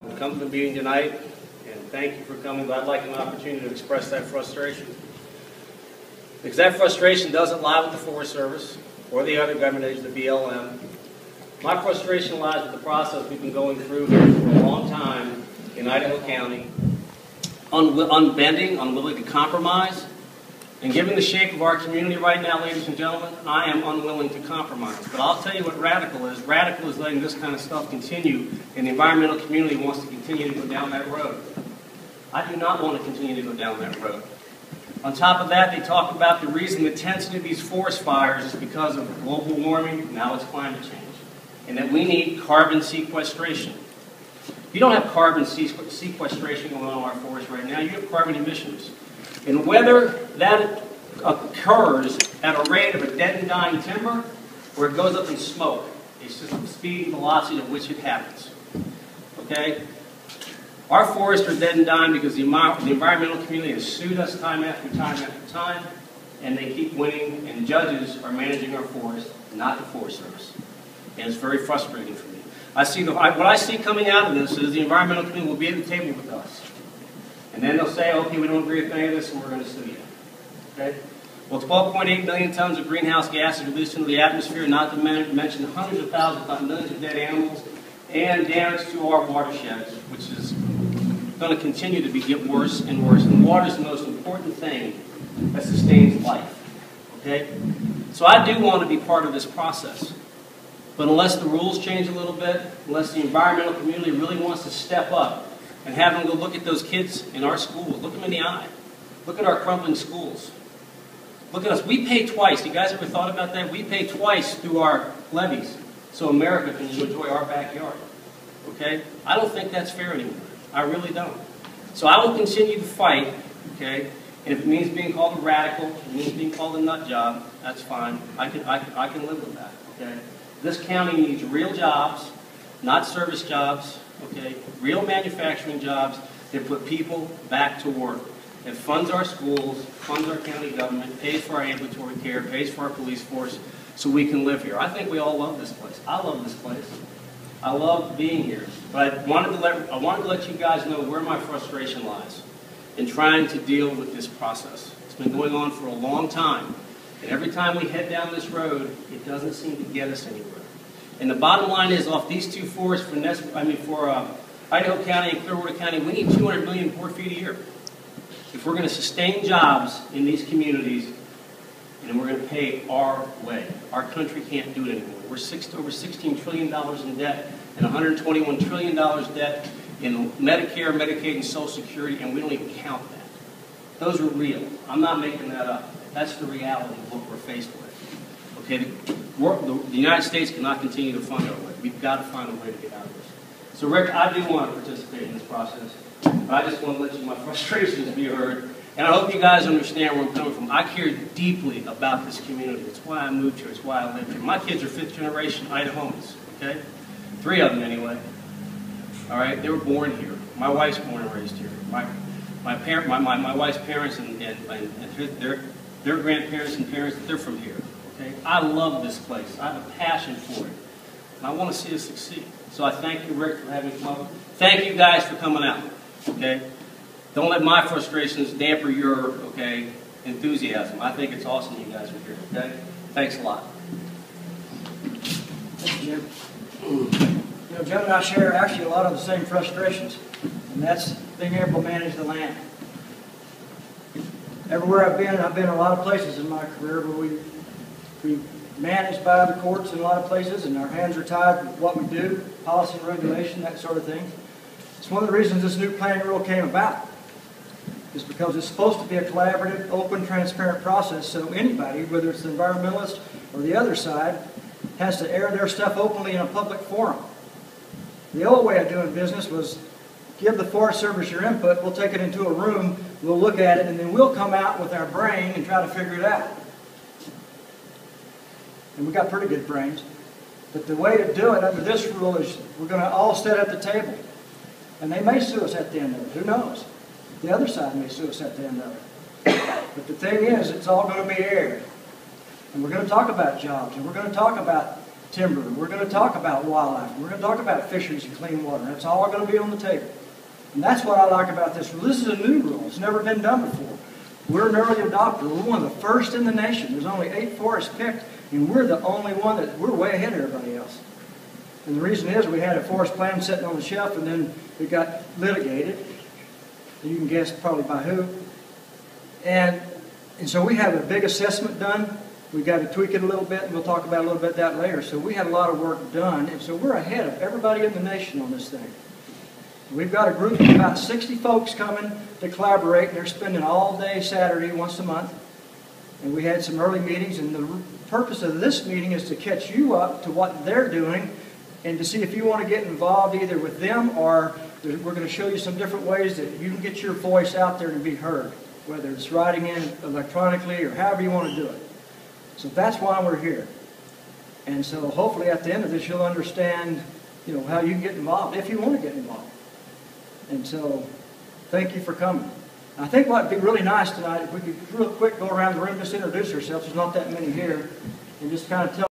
Come to the meeting tonight, and thank you for coming, but I'd like an opportunity to express that frustration. Because that frustration doesn't lie with the Forest Service or the other government agencies, the BLM. My frustration lies with the process we've been going through here for a long time in Idaho County, unbending, unwilling to compromise, and given the shape of our community right now, ladies and gentlemen, I am unwilling to compromise. But I'll tell you what radical is. Radical is letting this kind of stuff continue, and the environmental community wants to continue to go down that road. I do not want to continue to go down that road. On top of that, they talk about the reason the intensity of these forest fires is because of global warming, now it's climate change, and that we need carbon sequestration. You don't have carbon sequestration going on in our forests right now, you have carbon emissions. And whether that occurs at a rate of a dead and dying timber or it goes up in smoke, it's just the speed and velocity at which it happens. Okay? Our forests are dead and dying because the environmental community has sued us time after time after time, and they keep winning, and judges are managing our forests, not the Forest Service. And it's very frustrating for me. What I see coming out of this is the environmental community will be at the table with us. And then they'll say, okay, we don't agree with any of this, and we're going to sue you. Okay? Well, 12.8 million tons of greenhouse gases released into the atmosphere, not to mention hundreds of thousands, not millions of dead animals, and damage to our watersheds, which is going to continue to get worse and worse. And water is the most important thing that sustains life. Okay? So I do want to be part of this process. But unless the rules change a little bit, unless the environmental community really wants to step up, and have them go look at those kids in our schools. Look them in the eye. Look at our crumbling schools. Look at us. We pay twice. You guys ever thought about that? We pay twice through our levies so America can enjoy our backyard. Okay? I don't think that's fair anymore. I really don't. So I will continue to fight. Okay? And if it means being called a radical, if it means being called a nut job, that's fine. I can live with that. Okay? This county needs real jobs, not service jobs. Okay, real manufacturing jobs that put people back to work. It funds our schools, funds our county government, pays for our ambulatory care, pays for our police force, so we can live here. I think we all love this place. I love this place. I love being here. But I wanted to let you guys know where my frustration lies in trying to deal with this process. It's been going on for a long time. And every time we head down this road, it doesn't seem to get us anywhere. And the bottom line is, off these two forests for Idaho County and Clearwater County, we need 200 million board feet a year. If we're going to sustain jobs in these communities, and we're going to pay our way. Our country can't do it anymore. We're over $16 trillion in debt and $121 trillion debt in Medicare, Medicaid, and Social Security, and we don't even count that. Those are real. I'm not making that up. That's the reality of what we're faced with. Okay, the United States cannot continue to fund our way. We've got to find a way to get out of this. So, Rick, I do want to participate in this process. But I just want to let my frustrations be heard. And I hope you guys understand where I'm coming from. I care deeply about this community. It's why I moved here. It's why I live here. My kids are fifth-generation Idahomans. Okay? 3 of them, anyway. All right? They were born here. My wife's born and raised here. My wife's parents and their grandparents and parents, they're from here. Okay? I love this place. I have a passion for it. And I want to see us succeed. So I thank you, Rick, for having me come up. Thank you guys for coming out. Okay? Don't let my frustrations damper your, enthusiasm. I think it's awesome you guys are here. Okay? Thanks a lot. Thank you, Jim. Jim and I share actually a lot of the same frustrations, and that's being able to manage the land. Everywhere I've been in a lot of places in my career where we managed by the courts in a lot of places, and our hands are tied with what we do, policy and regulation, that sort of thing. It's one of the reasons this new planning rule came about, is because it's supposed to be a collaborative, open, transparent process, so anybody, whether it's the environmentalist or the other side, has to air their stuff openly in a public forum. The old way of doing business was give the Forest Service your input, we'll take it into a room, we'll look at it, and then we'll come out with our brain and try to figure it out. And we've got pretty good brains. But the way to do it under this rule is we're going to all sit at the table. And they may sue us at the end of it. Who knows? The other side may sue us at the end of it. But the thing is, it's all going to be aired. And we're going to talk about jobs. And we're going to talk about timber. We're going to talk about wildlife. We're going to talk about fisheries and clean water. That's all going to be on the table. And that's what I like about this rule. This is a new rule. It's never been done before. We're an early adopter. We're one of the first in the nation. There's only 8 forests picked, and we're the only one that we're way ahead of everybody else. And the reason is we had a forest plan sitting on the shelf, and then it got litigated. You can guess probably by who. And so we have a big assessment done. We've got to tweak it a little bit, and we'll talk about a little bit that later. So we had a lot of work done, and so we're ahead of everybody in the nation on this thing. We've got a group of about 60 folks coming to collaborate, and they're spending all day Saturday once a month. And we had some early meetings, and the purpose of this meeting is to catch you up to what they're doing and to see if you want to get involved either with them, or we're going to show you some different ways that you can get your voice out there and be heard, whether it's writing in electronically or however you want to do it. So that's why we're here. And so hopefully at the end of this you'll understand, how you can get involved if you want to get involved. And so thank you for coming. I think what would be really nice tonight, if we could real quick go around the room, just introduce ourselves. There's not that many here, and just kind of tell